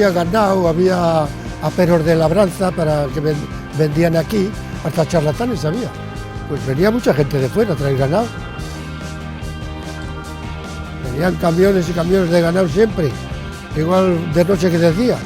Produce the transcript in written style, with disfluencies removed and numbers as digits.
había ganado, había aperos de labranza para que vendían aquí, hasta charlatanes había. Pues venía mucha gente de fuera a traer ganado. Venían camiones y camiones de ganado siempre, igual de noche que decía.